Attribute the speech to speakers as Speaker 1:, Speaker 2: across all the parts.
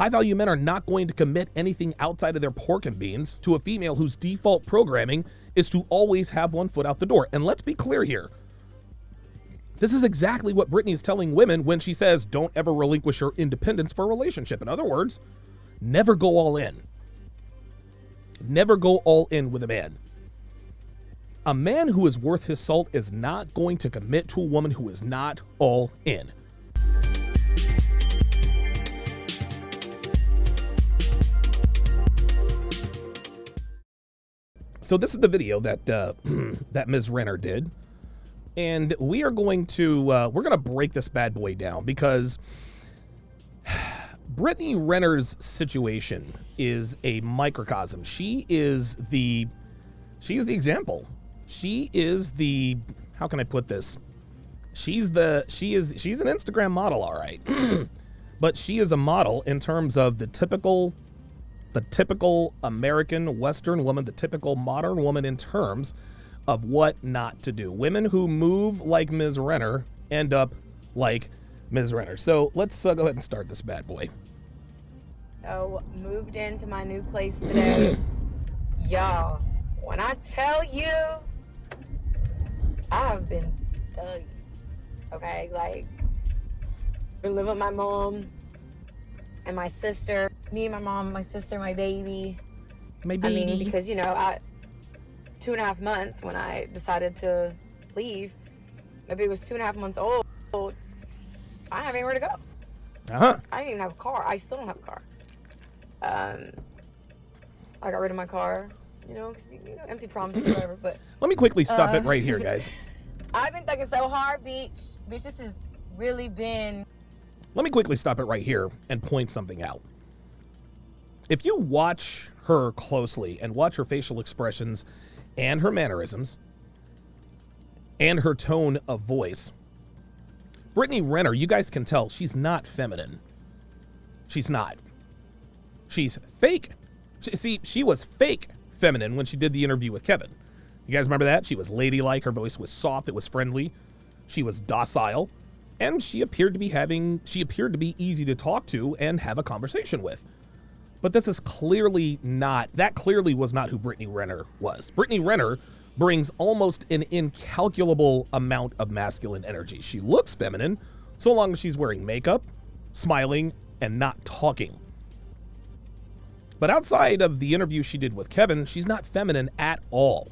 Speaker 1: High-value men are not going to commit anything outside of their pork and beans to a female whose default programming is to always have one foot out the door. And let's be clear here. This is exactly what Brittany is telling women when she says, don't ever relinquish your independence for a relationship. In other words, never go all in. Never go all in with a man. A man who is worth his salt is not going to commit to a woman who is not all in. So this is the video that that Ms. Renner did, and we are going to we're going to break this bad boy down because Brittany Renner's situation is a microcosm. She is the example. She is the, how can I put this? She's an Instagram model, all right, but she is a model in terms of the typical American Western woman, the typical modern woman in terms of what not to do. Women who move like Ms. Renner end up like Ms. Renner. So let's go ahead and start this bad boy.
Speaker 2: So moved into my new place today. Y'all, when I tell you, I've been dug. Okay, like, been living with my mom and my sister. Me, my mom, my sister, my baby.
Speaker 1: My baby.
Speaker 2: I mean, because, you know, 2.5 months when I decided to leave, my baby was 2.5 months old. I didn't have anywhere to go.
Speaker 1: Uh-huh.
Speaker 2: I didn't even have a car. I still don't have a car. I got rid of my car, you know, because, you know, empty promises or whatever, but...
Speaker 1: Let me quickly stop it right here, guys.
Speaker 2: I've been thugging so hard, Beach. Bitch, this has really been...
Speaker 1: Let me quickly stop it right here and point something out. If you watch her closely and watch her facial expressions and her mannerisms and her tone of voice, Brittany Renner, you guys can tell she's not feminine. She's not. She's fake. See, she was fake feminine when she did the interview with Kevin. You guys remember that? She was ladylike. Her voice was soft. It was friendly. She was docile. And she appeared to be easy to talk to and have a conversation with. But this is clearly not, that clearly was not who Brittany Renner was. Brittany Renner brings almost an incalculable amount of masculine energy. She looks feminine so long as she's wearing makeup, smiling, and not talking. But outside of the interview she did with Kevin, she's not feminine at all.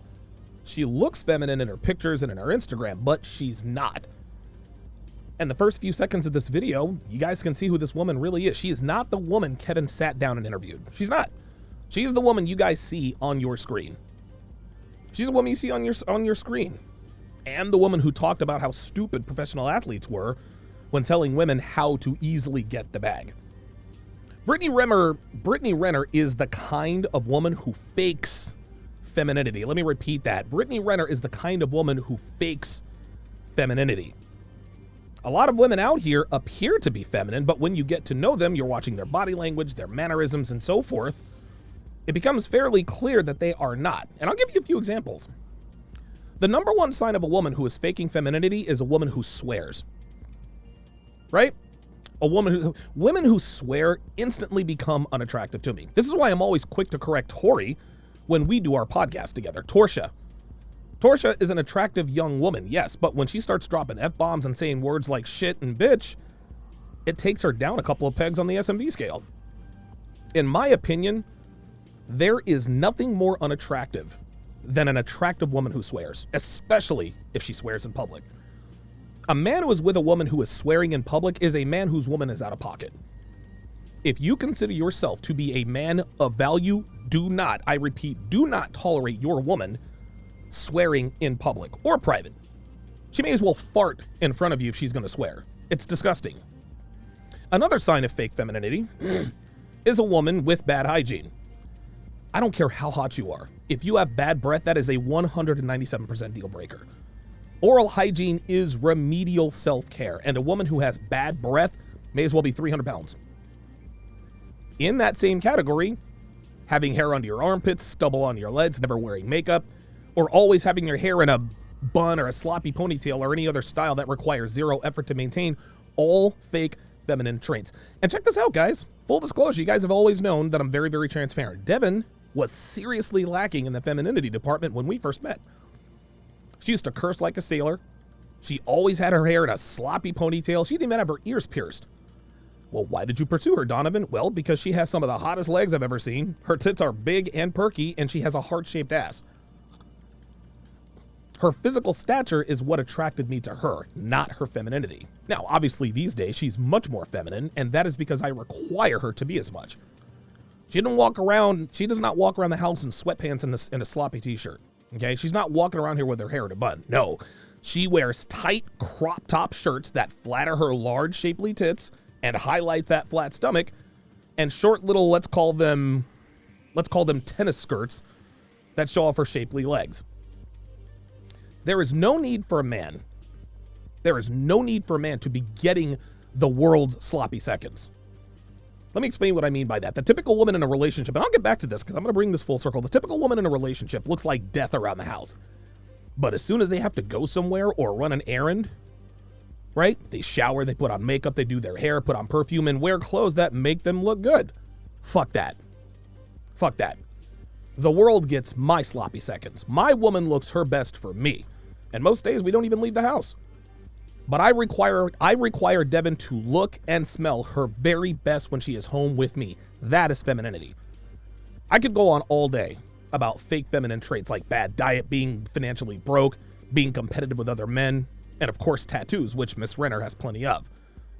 Speaker 1: She looks feminine in her pictures and in her Instagram, but she's not. And the first few seconds of this video, you guys can see who this woman really is. She is not the woman Kevin sat down and interviewed. She's not. She's the woman you guys see on your screen. She's the woman you see on your screen. And the woman who talked about how stupid professional athletes were when telling women how to easily get the bag. Brittany Renner is the kind of woman who fakes femininity. Let me repeat that. Brittany Renner is the kind of woman who fakes femininity. A lot of women out here appear to be feminine, but when you get to know them, you're watching their body language, their mannerisms, and so forth, it becomes fairly clear that they are not. And I'll give you a few examples. The number one sign of a woman who is faking femininity is a woman who swears. Right? Women who swear instantly become unattractive to me. This is why I'm always quick to correct Tori when we do our podcast together. Torsha is an attractive young woman, yes, but when she starts dropping F-bombs and saying words like shit and bitch, it takes her down a couple of pegs on the SMV scale. In my opinion, there is nothing more unattractive than an attractive woman who swears, especially if she swears in public. A man who is with a woman who is swearing in public is a man whose woman is out of pocket. If you consider yourself to be a man of value, do not, I repeat, do not tolerate your woman swearing in public or private. She may as well fart in front of you if she's going to swear. It's disgusting. Another sign of fake femininity is a woman with bad hygiene. I don't care how hot you are. If you have bad breath, that is a 197% deal breaker. Oral hygiene is remedial self-care, and a woman who has bad breath may as well be 300 pounds. In that same category, having hair under your armpits, stubble on your legs, never wearing makeup, or always having your hair in a bun or a sloppy ponytail or any other style that requires zero effort to maintain, all fake feminine traits. And check this out, guys. Full disclosure, you guys have always known that I'm very, very transparent. Devin was seriously lacking in the femininity department when we first met. She used to curse like a sailor. She always had her hair in a sloppy ponytail. She didn't even have her ears pierced. Well, why did you pursue her, Donovan? Well, because she has some of the hottest legs I've ever seen. Her tits are big and perky, and she has a heart-shaped ass. Her physical stature is what attracted me to her, not her femininity. Now, obviously, these days, she's much more feminine, and that is because I require her to be as much. She does not walk around the house in sweatpants and a sloppy t-shirt, okay? She's not walking around here with her hair in a bun. No, she wears tight crop top shirts that flatter her large, shapely tits and highlight that flat stomach, and short little, let's call them tennis skirts that show off her shapely legs. There is no need for a man to be getting the world's sloppy seconds. Let me explain what I mean by that. The typical woman in a relationship, and I'll get back to this because I'm going to bring this full circle. The typical woman in a relationship looks like death around the house. But as soon as they have to go somewhere or run an errand, right? They shower, they put on makeup, they do their hair, put on perfume, and wear clothes that make them look good. Fuck that. Fuck that. The world gets my sloppy seconds. My woman looks her best for me. And most days we don't even leave the house. But I require Devin to look and smell her very best when she is home with me. That is femininity. I could go on all day about fake feminine traits like bad diet, being financially broke, being competitive with other men, and of course tattoos, which Miss Renner has plenty of.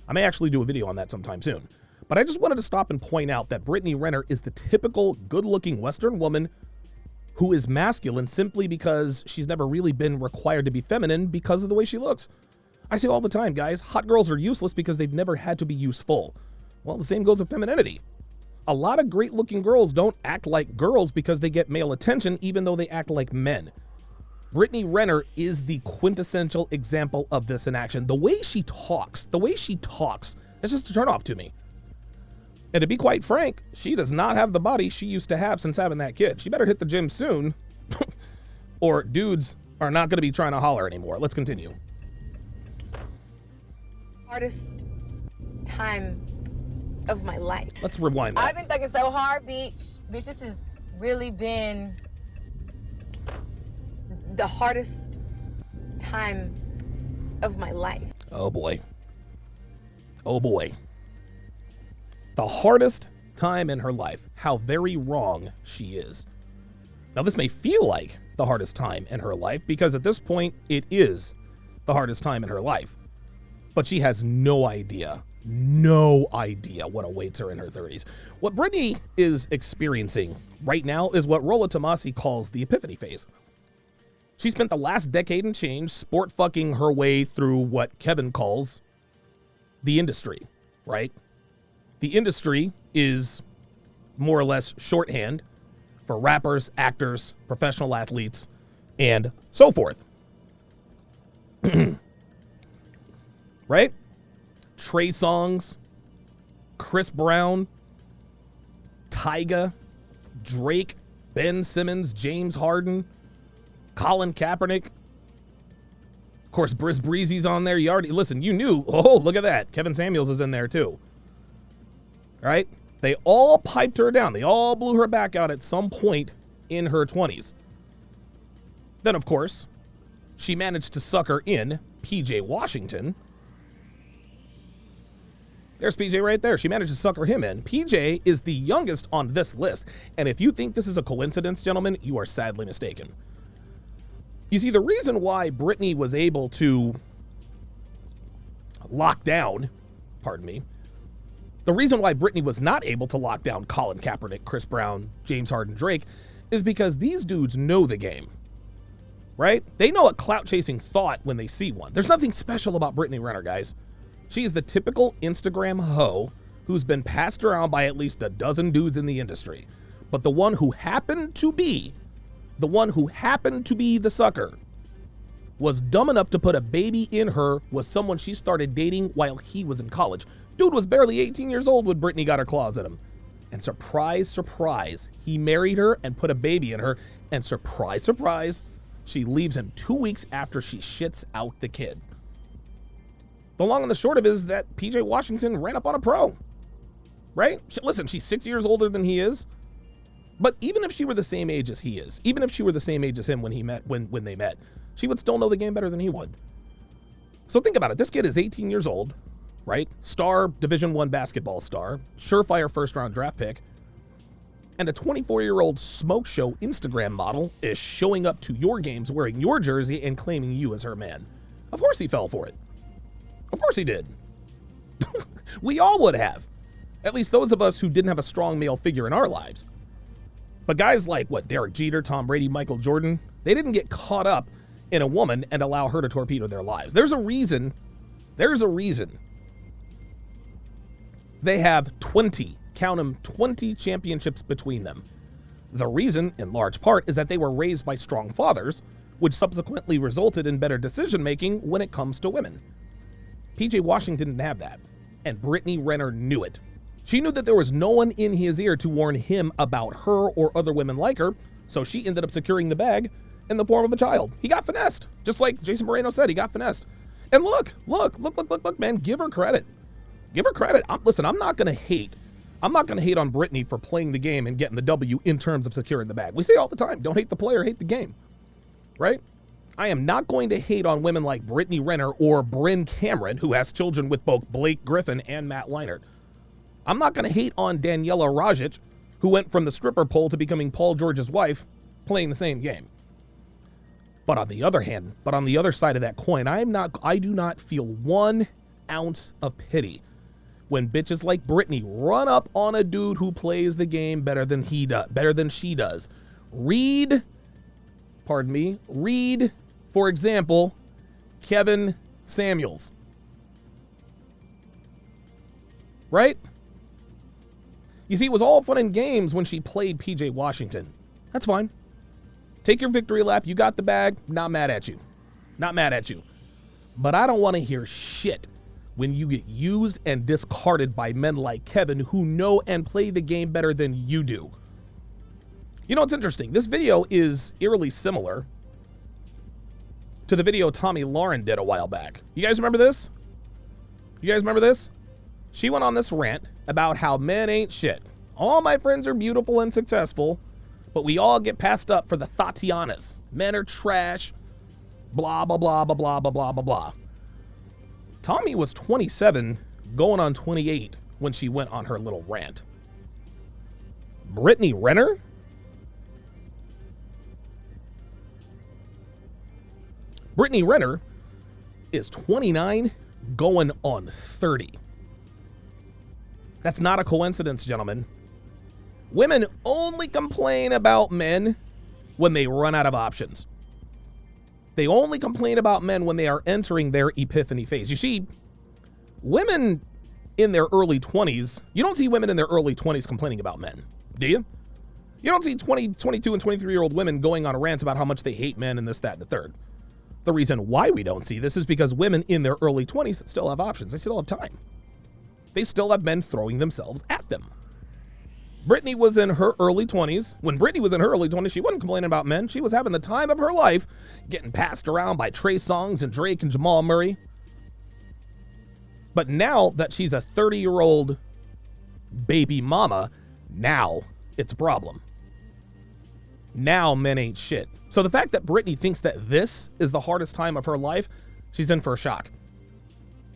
Speaker 1: I may actually do a video on that sometime soon. But I just wanted to stop and point out that Brittany Renner is the typical good-looking Western woman who is masculine simply because she's never really been required to be feminine because of the way she looks. I say all the time, guys, hot girls are useless because they've never had to be useful. Well, the same goes with femininity. A lot of great-looking girls don't act like girls because they get male attention even though they act like men. Brittany Renner is the quintessential example of this in action. The way she talks, it's just a turn-off to me. And to be quite frank, she does not have the body she used to have since having that kid. She better hit the gym soon, or dudes are not going to be trying to holler anymore. Let's continue.
Speaker 2: Hardest time of my life.
Speaker 1: Let's rewind that.
Speaker 2: I've been thinking so hard, bitch. Bitch, this has really been the hardest time of my life.
Speaker 1: Oh boy. Oh boy. The hardest time in her life. How very wrong she is. Now, this may feel like the hardest time in her life because at this point, it is the hardest time in her life. But she has no idea what awaits her in her 30s. What Brittany is experiencing right now is what Rolla Tomasi calls the epiphany phase. She spent the last decade and change sport fucking her way through what Kevin calls the industry, right? The industry is more or less shorthand for rappers, actors, professional athletes, and so forth. Right? Trey Songz, Chris Brown, Tyga, Drake, Ben Simmons, James Harden, Colin Kaepernick. Of course, Briz Breezy's on there. You knew. Oh, look at that. Kevin Samuels is in there too. Right? They all piped her down. They all blew her back out at some point in her 20s. Then, of course, she managed to sucker in PJ Washington. There's PJ right there. She managed to sucker him in. PJ is the youngest on this list. And if you think this is a coincidence, gentlemen, you are sadly mistaken. You see, the reason why Brittany was able to lock down, the reason why Brittany was not able to lock down Colin Kaepernick, Chris Brown, James Harden, Drake, is because these dudes know the game, right? They know a clout-chasing thought when they see one. There's nothing special about Brittany Renner, guys. She is the typical Instagram hoe who's been passed around by at least a dozen dudes in the industry. But the one who happened to be the sucker was dumb enough to put a baby in her was someone she started dating while he was in college. Dude was barely 18 years old when Brittany got her claws in him. And surprise, surprise, he married her and put a baby in her. And surprise, surprise, she leaves him 2 weeks after she shits out the kid. The long and the short of it is that PJ Washington ran up on a pro, right? Listen, she's 6 years older than he is. But even if she were the same age as he is, even if she were the same age as him when they met, she would still know the game better than he would. So think about it. This kid is 18 years old, right? Star Division I basketball star, surefire first-round draft pick, and a 24-year-old smoke show Instagram model is showing up to your games wearing your jersey and claiming you as her man. Of course he fell for it. Of course he did. We all would have. At least those of us who didn't have a strong male figure in our lives. But guys like, Derek Jeter, Tom Brady, Michael Jordan, they didn't get caught up in a woman and allow her to torpedo their lives. There's a reason they have 20, count them, 20 championships between them. The reason, in large part, is that they were raised by strong fathers, which subsequently resulted in better decision-making when it comes to women. PJ Washington didn't have that, and Brittany Renner knew it. She knew that there was no one in his ear to warn him about her or other women like her, so she ended up securing the bag in the form of a child. He got finessed, just like Jason Moreno said, he got finessed. And look, man, give her credit. Give her credit. Listen, I'm not going to hate on Brittany for playing the game and getting the W in terms of securing the bag. We say all the time, don't hate the player, hate the game, right? I am not going to hate on women like Brittany Renner or Bryn Cameron, who has children with both Blake Griffin and Matt Leinart. I'm not going to hate on Daniela Rajic, who went from the stripper pole to becoming Paul George's wife, playing the same game. But on the other hand, on the other side of that coin, I do not feel 1 ounce of pity when bitches like Brittany run up on a dude who plays the game better than she does. Read, for example, Kevin Samuels. Right? You see, it was all fun and games when she played PJ Washington. That's fine. Take your victory lap. You got the bag. Not mad at you. Not mad at you. But I don't want to hear shit when you get used and discarded by men like Kevin who know and play the game better than you do. You know, it's interesting. This video is eerily similar to the video Tommy Lauren did a while back. You guys remember this? She went on this rant about how men ain't shit. All my friends are beautiful and successful, but we all get passed up for the Tatianas. Men are trash, blah, blah, blah, blah, blah, blah, blah, blah, blah. Tommy was 27, going on 28 when she went on her little rant. Brittany Renner? Brittany Renner is 29, going on 30. That's not a coincidence, gentlemen. Women only complain about men when they run out of options. They only complain about men when they are entering their epiphany phase. You see, women in their early 20s, you don't see women in their early 20s complaining about men, do you? You don't see 20, 22, and 23-year-old women going on rants about how much they hate men and this, that, and the third. The reason why we don't see this is because women in their early 20s still have options. They still have time. They still have men throwing themselves at them. Brittany was in her early 20s. When Brittany was in her early 20s, she wasn't complaining about men. She was having the time of her life, getting passed around by Trey Songz and Drake and Jamal Murray. But now that she's a 30-year-old baby mama, now it's a problem. Now men ain't shit. So the fact that Brittany thinks that this is the hardest time of her life, she's in for a shock.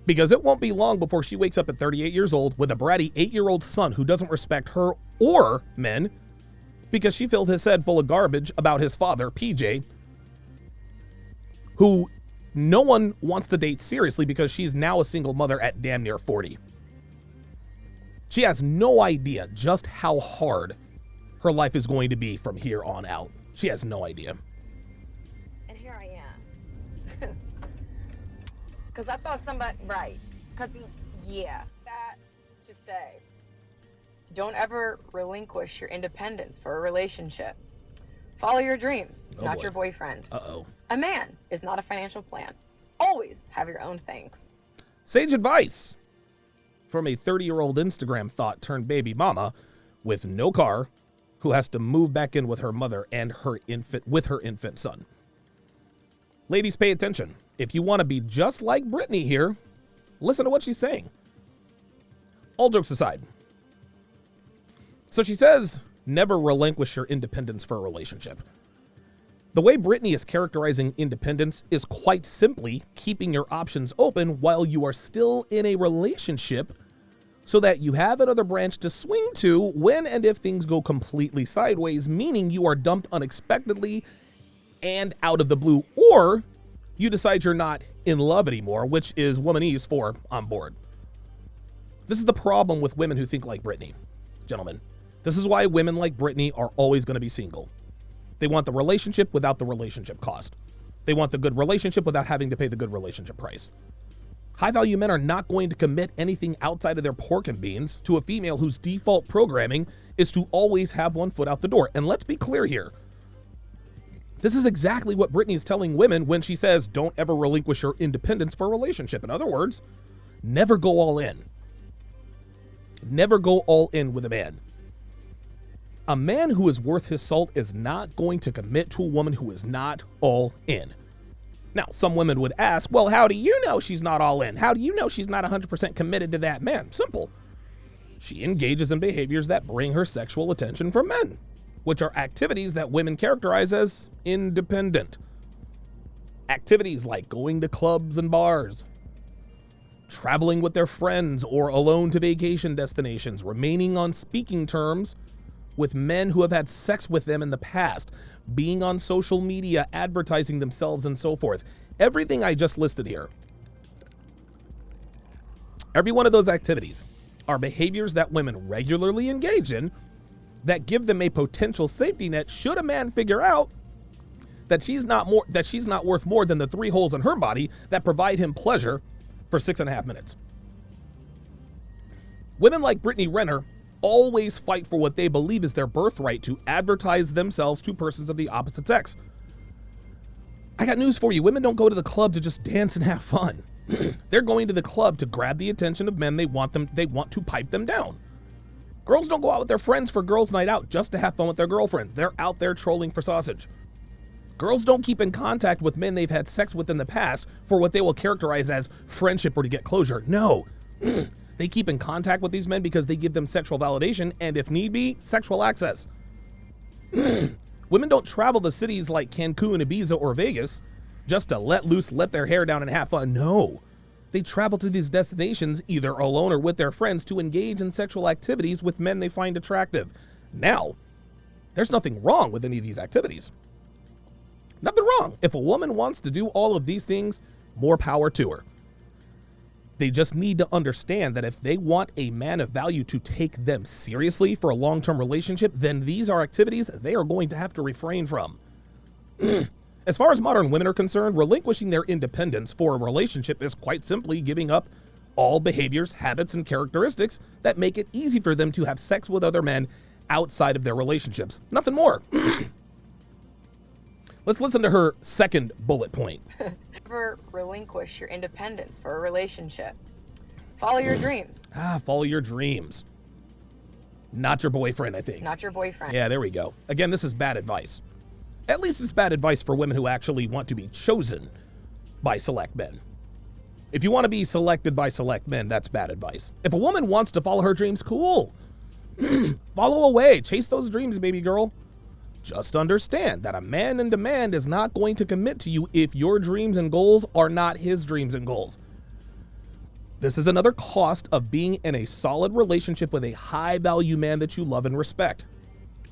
Speaker 1: Because it won't be long before she wakes up at 38 years old with a bratty 8-year-old son who doesn't respect her or men because she filled his head full of garbage about his father, PJ, who no one wants to date seriously because she's now a single mother at damn near 40. She has no idea just how hard her life is going to be from here on out. She has no idea.
Speaker 2: And here I am. Because I thought somebody, right. Because, yeah, that to say, don't ever relinquish your independence for a relationship. Follow your dreams, not your boyfriend.
Speaker 1: Uh-oh.
Speaker 2: A man is not a financial plan. Always have your own things.
Speaker 1: Sage advice from a 30-year-old Instagram thought turned baby mama with no car who has to move back in with her mother and her infant son. Ladies, pay attention. If you want to be just like Brittany here, Listen to what she's saying. All jokes aside. So she says, never relinquish your independence for a relationship. The way Brittany is characterizing independence is quite simply keeping your options open while you are still in a relationship so that you have another branch to swing to when and if things go completely sideways, meaning you are dumped unexpectedly and out of the blue, or you decide you're not in love anymore, which is womanese for on board. This is the problem with women who think like Brittany. Gentlemen, this is why women like Brittany are always going to be single. They want the relationship without the relationship cost. They want the good relationship without having to pay the good relationship price. High-value men are not going to commit anything outside of their pork and beans to a female whose default programming is to always have one foot out the door. And let's be clear here. This is exactly what Brittany is telling women when she says, don't ever relinquish your independence for a relationship. In other words, never go all in. Never go all in with a man. A man who is worth his salt is not going to commit to a woman who is not all in. Now, some women would ask, well, how do you know she's not all in? How do you know she's not 100% committed to that man? Simple. She engages in behaviors that bring her sexual attention from men, which are activities that women characterize as independent. Activities like going to clubs and bars, traveling with their friends or alone to vacation destinations, remaining on speaking terms with men who have had sex with them in the past, being on social media, advertising themselves, and so forth. Everything I just listed here, every one of those activities are behaviors that women regularly engage in that give them a potential safety net should a man figure out that she's not worth more than the 3 holes in her body that provide him pleasure for 6.5 minutes. Women like Brittany Renner always fight for what they believe is their birthright to advertise themselves to persons of the opposite sex. I got news for you. Women don't go to the club to just dance and have fun. They're going to the club to grab the attention of men. They want to pipe them down. Girls don't go out with their friends for girls' night out just to have fun with their girlfriends. They're out there trolling for sausage. Girls don't keep in contact with men they've had sex with in the past for what they will characterize as friendship or to get closure. No. They keep in contact with these men because they give them sexual validation and, if need be, sexual access. Women don't travel to cities like Cancun, Ibiza, or Vegas just to let loose, let their hair down, and have fun. No. They travel to these destinations either alone or with their friends to engage in sexual activities with men they find attractive. Now, there's nothing wrong with any of these activities. Nothing wrong. If a woman wants to do all of these things, more power to her. They just need to understand that if they want a man of value to take them seriously for a long-term relationship, then these are activities they are going to have to refrain from. As far as modern women are concerned, relinquishing their independence for a relationship is quite simply giving up all behaviors, habits, and characteristics that make it easy for them to have sex with other men outside of their relationships. Nothing more. Let's listen to her second bullet point.
Speaker 2: Never relinquish your independence for a relationship. Follow your dreams.
Speaker 1: Follow your dreams. Not your boyfriend, I think.
Speaker 2: Not your boyfriend.
Speaker 1: Yeah, there we go. Again, this is bad advice. At least it's bad advice for women who actually want to be chosen by select men. If you want to be selected by select men, that's bad advice. If a woman wants to follow her dreams, cool. Follow away. Chase those dreams, baby girl. Just understand that a man in demand is not going to commit to you if your dreams and goals are not his dreams and goals. This is another cost of being in a solid relationship with a high-value man that you love and respect.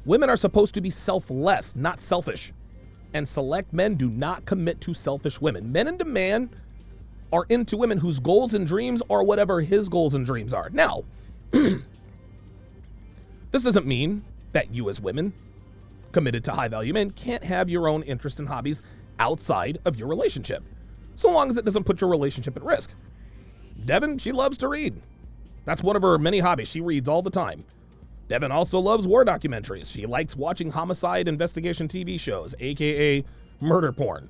Speaker 1: Women are supposed to be selfless, not selfish. And select men do not commit to selfish women. Men in demand are into women whose goals and dreams are whatever his goals and dreams are. Now, this doesn't mean that you as women committed to high-value men can't have your own interests and hobbies outside of your relationship, so long as it doesn't put your relationship at risk. Devin, she loves to read. That's one of her many hobbies. She reads all the time. Devin also loves war documentaries. She likes watching homicide investigation TV shows, aka murder porn.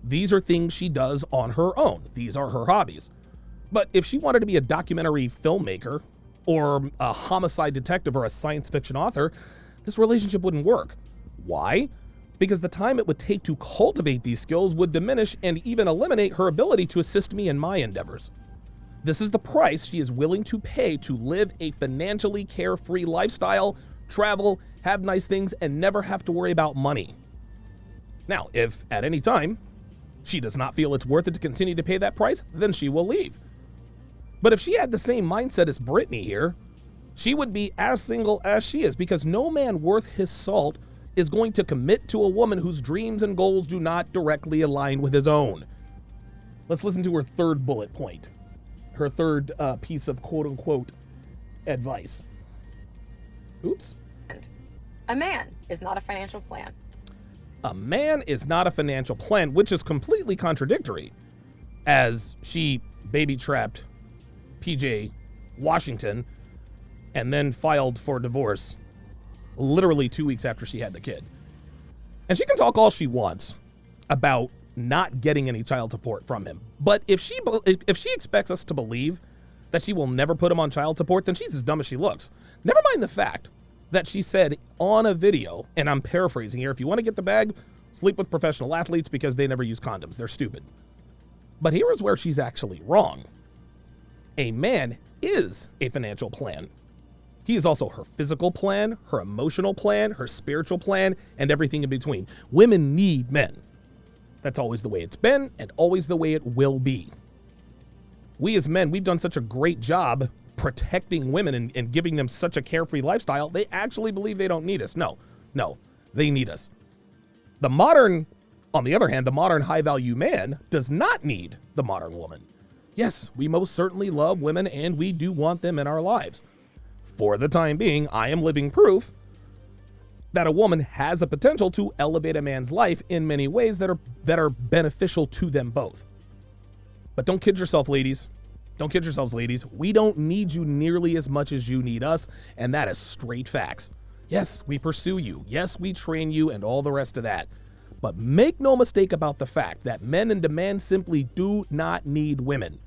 Speaker 1: These are things she does on her own. These are her hobbies. But if she wanted to be a documentary filmmaker or a homicide detective or a science fiction author, this relationship wouldn't work. Why? Because the time it would take to cultivate these skills would diminish and even eliminate her ability to assist me in my endeavors. This is the price she is willing to pay to live a financially carefree lifestyle, travel, have nice things, and never have to worry about money. Now, if at any time she does not feel it's worth it to continue to pay that price, then she will leave. But if she had the same mindset as Brittany here, she would be as single as she is, because no man worth his salt is going to commit to a woman whose dreams and goals do not directly align with his own. Let's listen to her third bullet point, her third piece of quote-unquote advice. Oops.
Speaker 2: A man is not a financial plan.
Speaker 1: A man is not a financial plan, which is completely contradictory, as she baby-trapped PJ Washington and then filed for divorce literally 2 weeks after she had the kid. And she can talk all she wants about not getting any child support from him. But if she expects us to believe that she will never put him on child support, then she's as dumb as she looks. Never mind the fact that she said on a video, and I'm paraphrasing here, if you want to get the bag, sleep with professional athletes because they never use condoms. They're stupid. But here is where she's actually wrong. A man is a financial plan. He is also her physical plan, her emotional plan, her spiritual plan, and everything in between. Women need men. That's always the way it's been and always the way it will be. We as men, we've done such a great job protecting women and giving them such a carefree lifestyle, they actually believe they don't need us. No, they need us. On the other hand, the modern high-value man does not need the modern woman. Yes, we most certainly love women and we do want them in our lives. For the time being, I am living proof that a woman has the potential to elevate a man's life in many ways that are beneficial to them both. But don't kid yourself, ladies. Don't kid yourselves, ladies. We don't need you nearly as much as you need us, and that is straight facts. Yes, we pursue you. Yes, we train you and all the rest of that. But make no mistake about the fact that men in demand simply do not need women.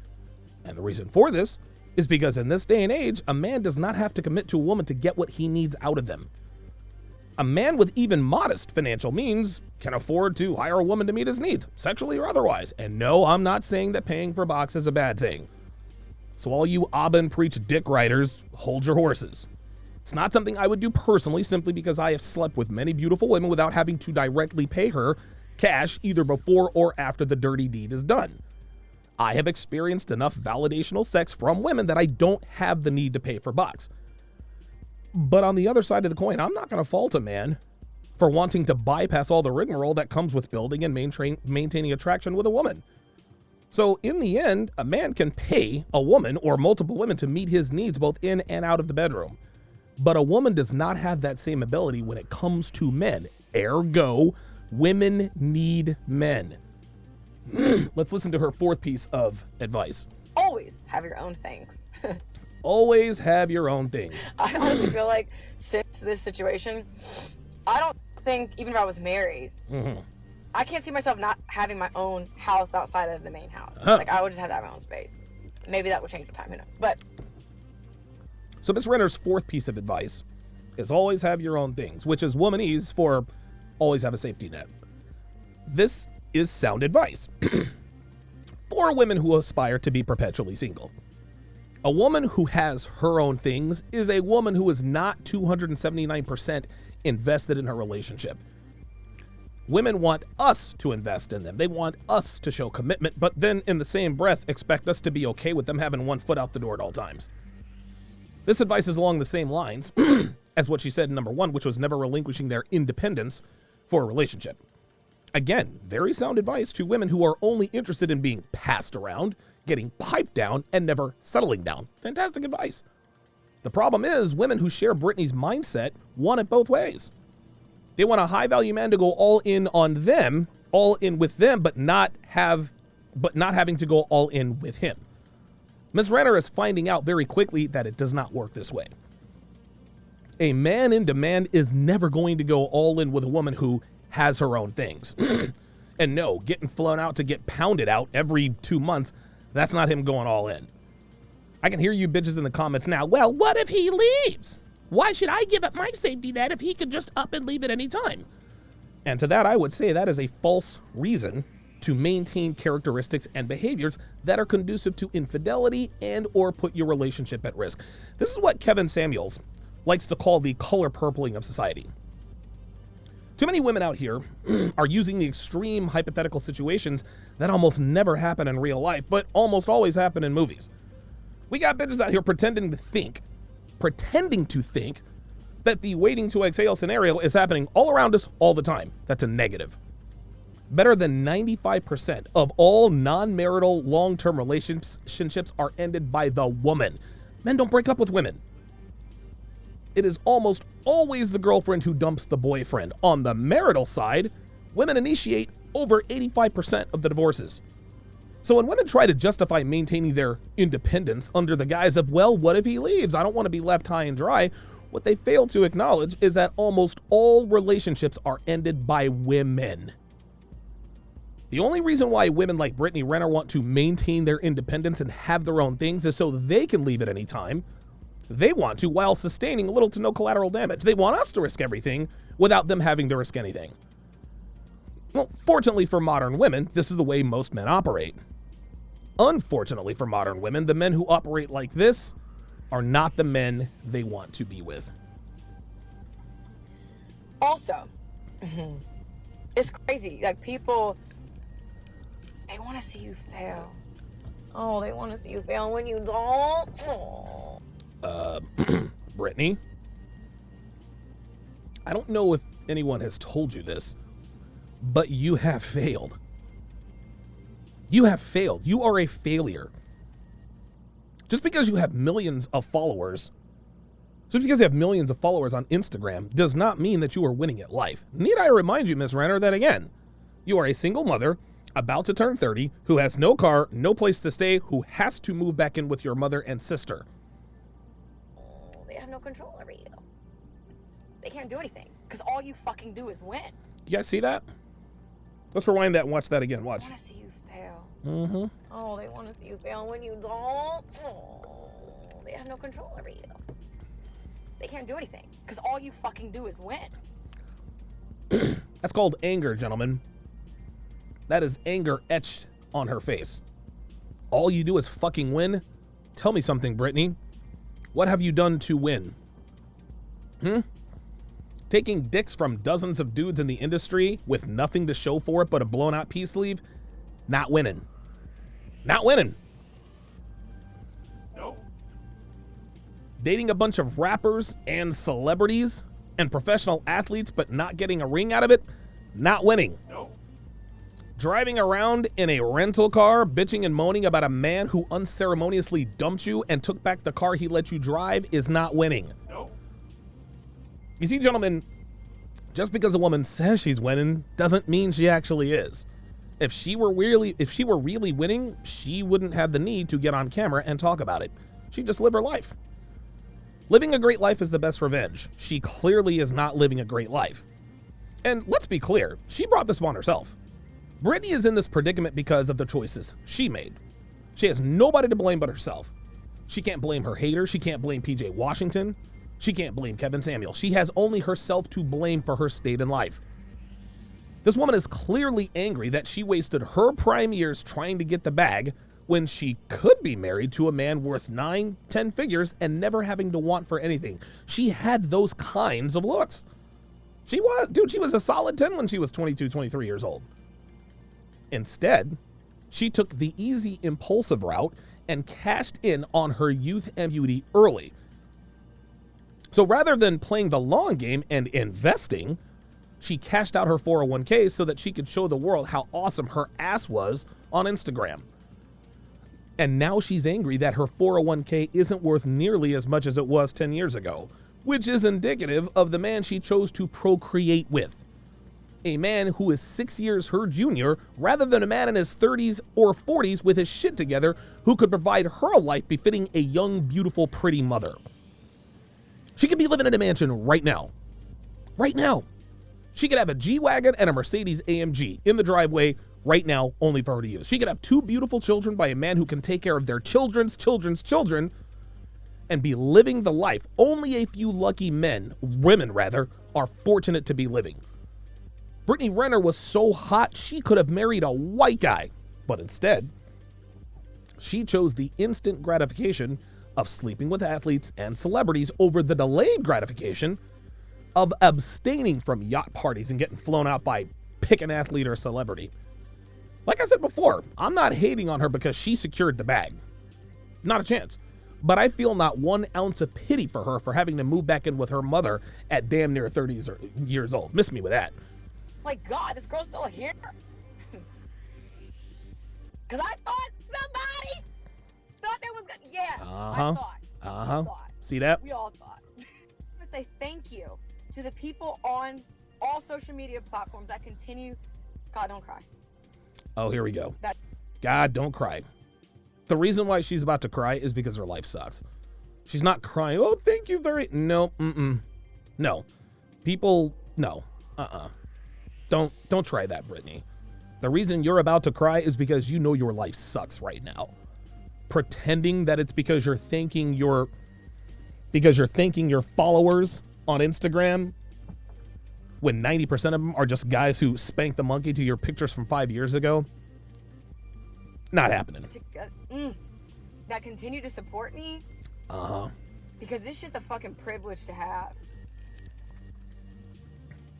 Speaker 1: And the reason for this is because in this day and age, a man does not have to commit to a woman to get what he needs out of them. A man with even modest financial means can afford to hire a woman to meet his needs, sexually or otherwise. And no, I'm not saying that paying for box is a bad thing. So all you Abba and preach dick riders, hold your horses. It's not something I would do personally, simply because I have slept with many beautiful women without having to directly pay her cash either before or after the dirty deed is done. I have experienced enough validational sex from women that I don't have the need to pay for box. But on the other side of the coin, I'm not going to fault a man for wanting to bypass all the rigmarole that comes with building and maintaining attraction with a woman. So in the end, a man can pay a woman or multiple women to meet his needs both in and out of the bedroom. But a woman does not have that same ability when it comes to men. Ergo, women need men. Let's listen to her fourth piece of advice.
Speaker 2: Always have your own things.
Speaker 1: Always have your own things.
Speaker 2: I honestly feel like since this situation, I don't think, even if I was married, I can't see myself not having my own house outside of the main house. Like, I would just have to have my own space. Maybe that will change with time, who knows? But
Speaker 1: so Miss Renner's fourth piece of advice is always have your own things, which is womanese for always have a safety net. This is sound advice for women who aspire to be perpetually single. A woman who has her own things is a woman who is not 279% invested in her relationship. Women want us to invest in them. They want us to show commitment, but then in the same breath expect us to be okay with them having one foot out the door at all times. This advice is along the same lines as what she said in number one, which was never relinquishing their independence for a relationship. Again, very sound advice to women who are only interested in being passed around, getting piped down, and never settling down. Fantastic advice. The problem is women who share Brittany's mindset want it both ways. They want a high-value man to go all in on them, all in with them, but not having to go all in with him. Ms. Renner is finding out very quickly that it does not work this way. A man in demand is never going to go all in with a woman who has her own things. And no, getting flown out to get pounded out every 2 months, that's not him going all in. I can hear you bitches in the comments now. Well, what if he leaves? Why should I give up my safety net if he could just up and leave at any time? And to that, I would say that is a false reason to maintain characteristics and behaviors that are conducive to infidelity and or put your relationship at risk. This is what Kevin Samuels likes to call the color purpling of society. Too many women out here are using the extreme hypothetical situations that almost never happen in real life, but almost always happen in movies. We got bitches out here pretending to think that the waiting to exhale scenario is happening all around us all the time. That's a negative. Better than 95% of all non-marital long-term relationships are ended by the woman. Men don't break up with women. It is almost always the girlfriend who dumps the boyfriend. On the marital side, women initiate over 85% of the divorces. So when women try to justify maintaining their independence under the guise of, well, what if he leaves? I don't want to be left high and dry. What they fail to acknowledge is that almost all relationships are ended by women. The only reason why women like Brittany Renner want to maintain their independence and have their own things is so they can leave at any time. They want to while sustaining little to no collateral damage. They want us to risk everything without them having to risk anything. Well, fortunately for modern women, this is the way most men operate. Unfortunately for modern women, the men who operate like this are not the men they want to be with.
Speaker 2: Also, it's crazy. Like, people, they want to see you fail. Oh, they want to see you fail when you don't. Oh.
Speaker 1: Brittany, I don't know if anyone has told you this, but you have failed. You have failed. You are a failure. Just because you have millions of followers on Instagram does not mean that you are winning at life. Need I remind you, Miss Renner, that again, you are a single mother about to turn 30, who has no car, no place to stay, who has to move back in with your mother and sister.
Speaker 2: Oh, they have no control over you. They can't do anything, because all you fucking do is win.
Speaker 1: You guys see that? Let's rewind that and watch that again. Watch.
Speaker 2: They want to see you fail.
Speaker 1: Mm-hmm.
Speaker 2: Oh, they want to see you fail when you don't. Oh, they have no control over you. They can't do anything, because all you fucking do is win.
Speaker 1: That's called anger, gentlemen. That is anger etched on her face. All you do is fucking win? Tell me something, Brittany. What have you done to win? Taking dicks from dozens of dudes in the industry with nothing to show for it but a blown out peace sleeve? Not winning. Not winning.
Speaker 3: No.
Speaker 1: Dating a bunch of rappers and celebrities and professional athletes but not getting a ring out of it? Not winning.
Speaker 3: No.
Speaker 1: Driving around in a rental car, bitching and moaning about a man who unceremoniously dumped you and took back the car he let you drive is not winning.
Speaker 3: No.
Speaker 1: You see, gentlemen, just because a woman says she's winning doesn't mean she actually is. If she were really winning, she wouldn't have the need to get on camera and talk about it. She'd just live her life. Living a great life is the best revenge. She clearly is not living a great life. And let's be clear, she brought this upon herself. Brittany is in this predicament because of the choices she made. She has nobody to blame but herself. She can't blame her haters. She can't blame PJ Washington. She can't blame Kevin Samuel. She has only herself to blame for her state in life. This woman is clearly angry that she wasted her prime years trying to get the bag when she could be married to a man worth 9-10 figures and never having to want for anything. She had those kinds of looks. She was a solid 10 when she was 22, 23 years old. Instead, she took the easy, impulsive route and cashed in on her youth and beauty early. So rather than playing the long game and investing, she cashed out her 401k so that she could show the world how awesome her ass was on Instagram. And now she's angry that her 401k isn't worth nearly as much as it was 10 years ago, which is indicative of the man she chose to procreate with. A man who is 6 years her junior, rather than a man in his 30s or 40s with his shit together who could provide her a life befitting a young, beautiful, pretty mother. She could be living in a mansion right now. Right now. She could have a G-Wagon and a Mercedes AMG in the driveway right now, only for her to use. She could have 2 beautiful children by a man who can take care of their children's children and be living the life only a few lucky women, are fortunate to be living. Brittany Renner was so hot she could have married a white guy, but instead, she chose the instant gratification of sleeping with athletes and celebrities over the delayed gratification of abstaining from yacht parties and getting flown out by pick an athlete or a celebrity. Like I said before, I'm not hating on her because she secured the bag. Not a chance. But I feel not 1 ounce of pity for her for having to move back in with her mother at damn near 30 years old. Miss me with that.
Speaker 2: My God, this girl's still here? Because I thought somebody thought there was good. Yeah, I thought.
Speaker 1: See that?
Speaker 2: We all thought. I'm going to say thank you to the people on all social media platforms that continue. God, don't cry.
Speaker 1: Oh, here we go. God, don't cry. The reason why she's about to cry is because her life sucks. She's not crying, oh, thank you very... No, no. People, no. Don't try that, Brittany. The reason you're about to cry is because you know your life sucks right now. Pretending that it's because you're thanking your followers on Instagram when 90% of them are just guys who spanked the monkey to your pictures from 5 years ago. Not happening.
Speaker 2: That continue to support me. Because this shit's a fucking privilege to have.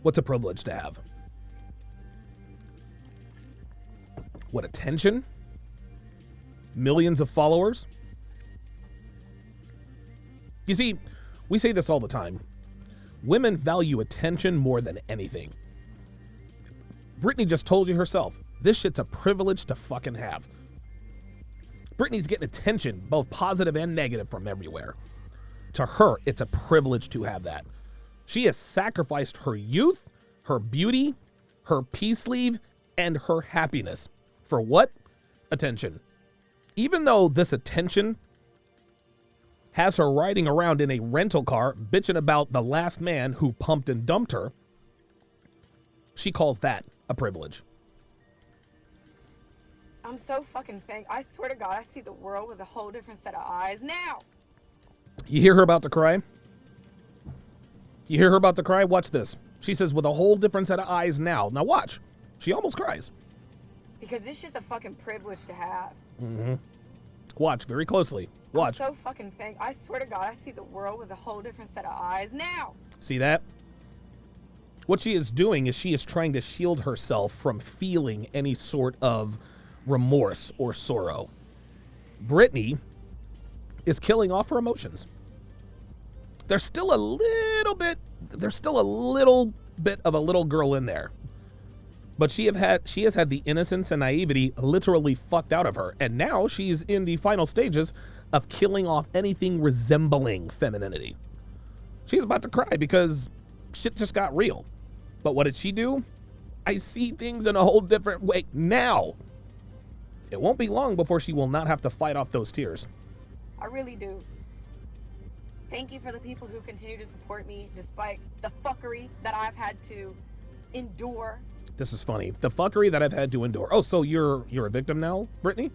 Speaker 1: What's a privilege to have? What, attention? Millions of followers? You see, we say this all the time. Women value attention more than anything. Brittany just told you herself, this shit's a privilege to fucking have. Brittany's getting attention, both positive and negative, from everywhere. To her, it's a privilege to have that. She has sacrificed her youth, her beauty, her peace leave, and her happiness. For what? Attention. Even though this attention has her riding around in a rental car bitching about the last man who pumped and dumped her, she calls that a privilege.
Speaker 2: I'm so fucking thankful. I swear to God, I see the world with a whole different set of eyes now.
Speaker 1: You hear her about to cry? You hear her about to cry? Watch this. She says, with a whole different set of eyes now. Now watch. She almost cries.
Speaker 2: Because this shit's a fucking privilege to have.
Speaker 1: Watch very closely. Watch.
Speaker 2: I'm so fucking thankful. I swear to God, I see the world with a whole different set of eyes now.
Speaker 1: See that? What she is doing is she is trying to shield herself from feeling any sort of remorse or sorrow. Brittany is killing off her emotions. There's still a little bit of a little girl in there. But she has had the innocence and naivety literally fucked out of her. And now she's in the final stages of killing off anything resembling femininity. She's about to cry because shit just got real. But what did she do? I see things in a whole different way now. It won't be long before she will not have to fight off those tears.
Speaker 2: I really do. Thank you for the people who continue to support me despite the fuckery that I've had to endure.
Speaker 1: This is funny. The fuckery that I've had to endure. Oh, so you're a victim now, Brittany?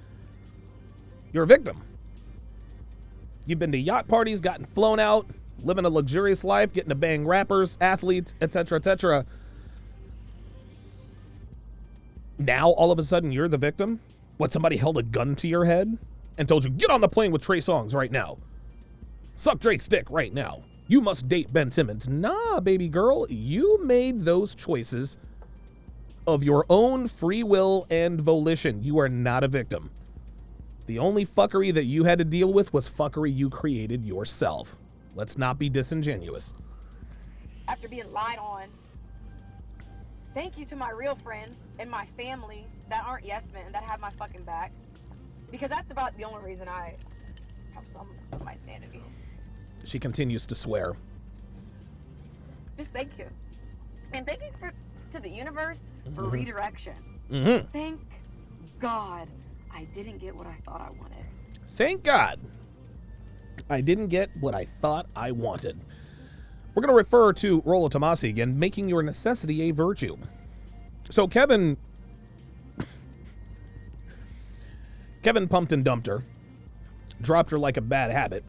Speaker 1: You're a victim. You've been to yacht parties, gotten flown out, living a luxurious life, getting to bang rappers, athletes, etc., etc. Now, all of a sudden, you're the victim? What, somebody held a gun to your head and told you, get on the plane with Trey Songz right now. Suck Drake's dick right now. You must date Ben Simmons. Nah, baby girl, you made those choices of your own free will and volition. You are not a victim. The only fuckery that you had to deal with was fuckery you created yourself. Let's not be disingenuous.
Speaker 2: After being lied on, thank you to my real friends and my family that aren't yes men, that have my fucking back. Because that's about the only reason I have some of my sanity.
Speaker 1: She continues to swear.
Speaker 2: Just thank you. And thank you to the universe for redirection. Thank God I didn't get what I thought I wanted.
Speaker 1: Thank God I didn't get what I thought I wanted. We're going to refer to Rollo Tomasi again, making your necessity a virtue. So Kevin pumped and dumped her, dropped her like a bad habit,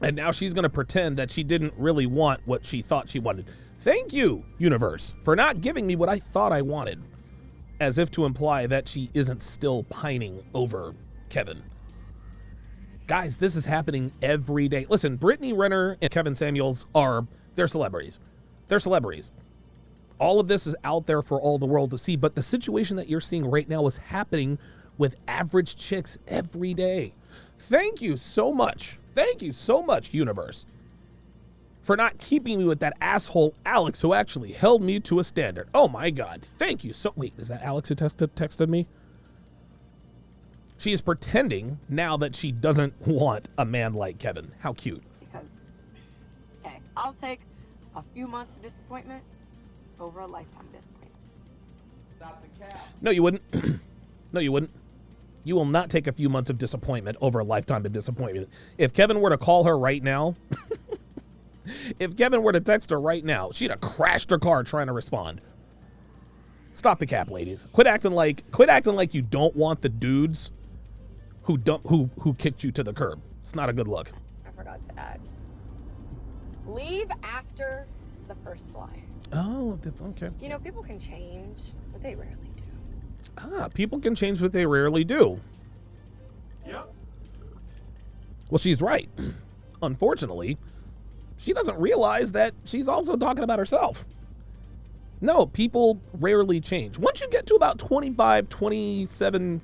Speaker 1: and now she's going to pretend that she didn't really want what she thought she wanted. Thank you, universe, for not giving me what I thought I wanted, as if to imply that she isn't still pining over Kevin. Guys, this is happening every day. Listen, Brittany Renner and Kevin Samuels they're celebrities. They're celebrities. All of this is out there for all the world to see, but the situation that you're seeing right now is happening with average chicks every day. Thank you so much. Thank you so much, universe, for not keeping me with that asshole Alex who actually held me to a standard. Oh my God. Thank you so. Wait, is that Alex who texted me? She is pretending now that she doesn't want a man like Kevin. How cute.
Speaker 2: Because, okay, I'll take a few months of disappointment over a lifetime disappointment.
Speaker 3: Stop the cap.
Speaker 1: No, you wouldn't. No, you wouldn't. You will not take a few months of disappointment over a lifetime of disappointment. If Kevin were to call her right now, if Kevin were to text her right now, she'd have crashed her car trying to respond. Stop the cap, ladies. Quit acting like you don't want the dudes who kicked you to the curb. It's not a good look.
Speaker 2: I forgot to add. Leave after the first line.
Speaker 1: Oh, okay.
Speaker 2: You know, people can change, but they rarely do.
Speaker 1: People can change, but they rarely do.
Speaker 3: Yep.
Speaker 1: Well, she's right. Unfortunately, she doesn't realize that she's also talking about herself. No, people rarely change. Once you get to about 25, 27,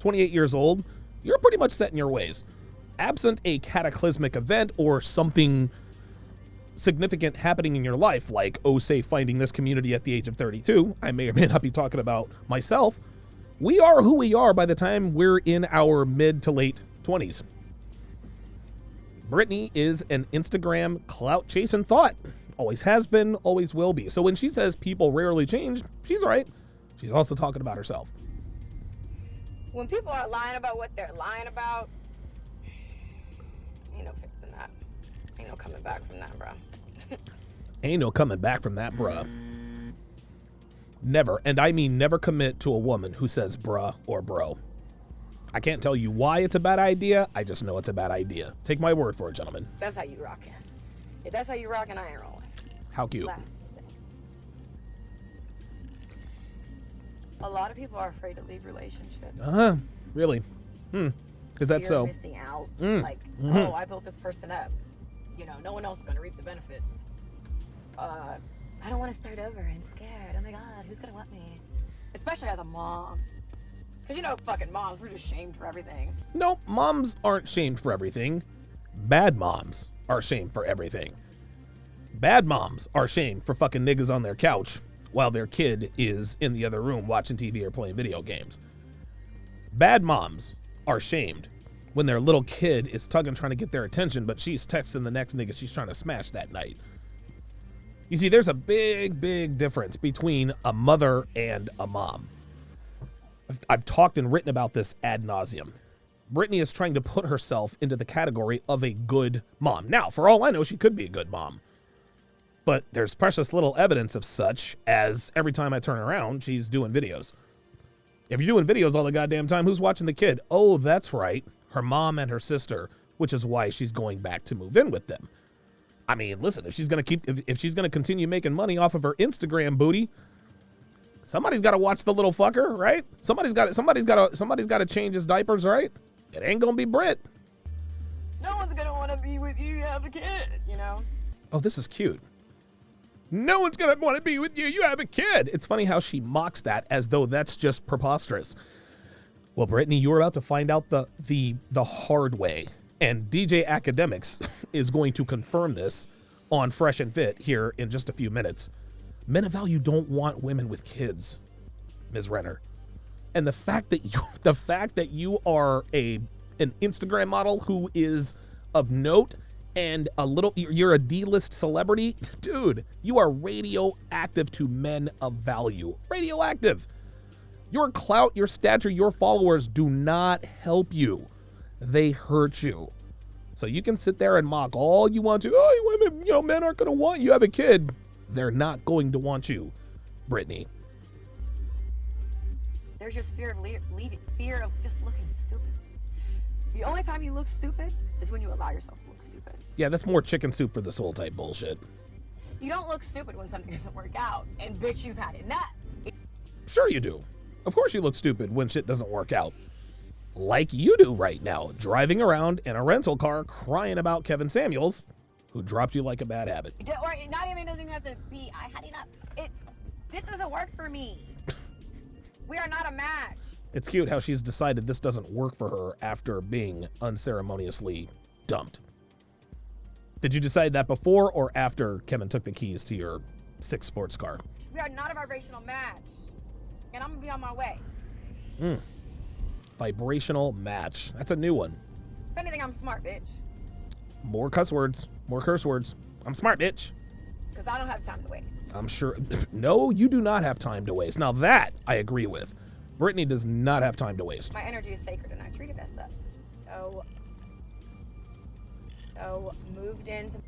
Speaker 1: 28 years old, you're pretty much set in your ways. Absent a cataclysmic event or something significant happening in your life, like, say, finding this community at the age of 32, I may or may not be talking about myself, we are who we are by the time we're in our mid to late 20s. Brittany is an Instagram clout-chasing thought. Always has been, always will be. So when she says people rarely change, she's right. She's also talking about herself.
Speaker 2: When people are lying about what they're lying about, ain't no fixing that. Ain't no coming back from that, bro.
Speaker 1: Ain't no coming back from that, bruh. Never, and I mean never commit to a woman who says bruh or bro. I can't tell you why it's a bad idea. I just know it's a bad idea. Take my word for it, gentlemen.
Speaker 2: That's how you rockin'. If that's how you rockin', I ain't rolling.
Speaker 1: How cute.
Speaker 2: Last thing. A lot of people are afraid to leave relationships.
Speaker 1: Really? Is that
Speaker 2: Fear
Speaker 1: so?
Speaker 2: of missing out. Like,
Speaker 1: Mhm.
Speaker 2: oh, I built this person up. You know, no one else is gonna reap the benefits. I don't want to start over. I'm scared. Oh my God, who's gonna want me? Especially as a mom. Because you know, fucking moms, we're just shamed for everything.
Speaker 1: No, moms aren't shamed for everything. Bad moms are shamed for everything. Bad moms are shamed for fucking niggas on their couch while their kid is in the other room watching TV or playing video games. Bad moms are shamed when their little kid is tugging trying to get their attention, but she's texting the next nigga she's trying to smash that night. You see, there's a big, big difference between a mother and a mom. I've talked and written about this ad nauseum. Brittany is trying to put herself into the category of a good mom. Now, for all I know, she could be a good mom. But there's precious little evidence of such, as every time I turn around, she's doing videos. If you're doing videos all the goddamn time, who's watching the kid? Oh, that's right, her mom and her sister, which is why she's going back to move in with them. I mean, listen, if she's gonna continue making money off of her Instagram booty, somebody's got to watch the little fucker, right? Somebody's got to change his diapers, right? It ain't gonna be Brit.
Speaker 2: No one's gonna want to be with you. You have a kid, you know.
Speaker 1: Oh, this is cute. No one's gonna want to be with you. You have a kid. It's funny how she mocks that as though that's just preposterous. Well, Brittany, you're about to find out the hard way. And DJ Academics is going to confirm this on Fresh and Fit here in just a few minutes. Men of value don't want women with kids, Ms. Renner. And the fact that you are an Instagram model who is of note and you're a D-list celebrity, dude, you are radioactive to men of value. Radioactive. Your clout, your stature, your followers do not help you. They hurt you. So you can sit there and mock all you want to. Oh, women, men aren't going to want you. You have a kid. They're not going to want you, Brittany.
Speaker 2: There's just fear of just looking stupid. The only time you look stupid is when you allow yourself to look stupid.
Speaker 1: Yeah, that's more chicken soup for the soul type bullshit.
Speaker 2: You don't look stupid when something doesn't work out. And bitch, you've had enough.
Speaker 1: Sure you do. Of course you look stupid when shit doesn't work out. Like you do right now, driving around in a rental car crying about Kevin Samuels, who dropped you like a bad habit.
Speaker 2: Or not even doesn't even have to be, I had enough. This doesn't work for me. We are not a match.
Speaker 1: It's cute how she's decided this doesn't work for her after being unceremoniously dumped. Did you decide that before or after Kevin took the keys to your 6 sports car?
Speaker 2: We are not a vibrational match. And I'm gonna be on my way.
Speaker 1: Vibrational match. That's a new one.
Speaker 2: If anything, I'm smart, bitch.
Speaker 1: More cuss words. More curse words. I'm smart, bitch.
Speaker 2: Because I don't have time to waste.
Speaker 1: I'm sure. No, you do not have time to waste. Now that I agree with. Brittany does not have time to waste.
Speaker 2: My energy is sacred and I treat it as such. So moved into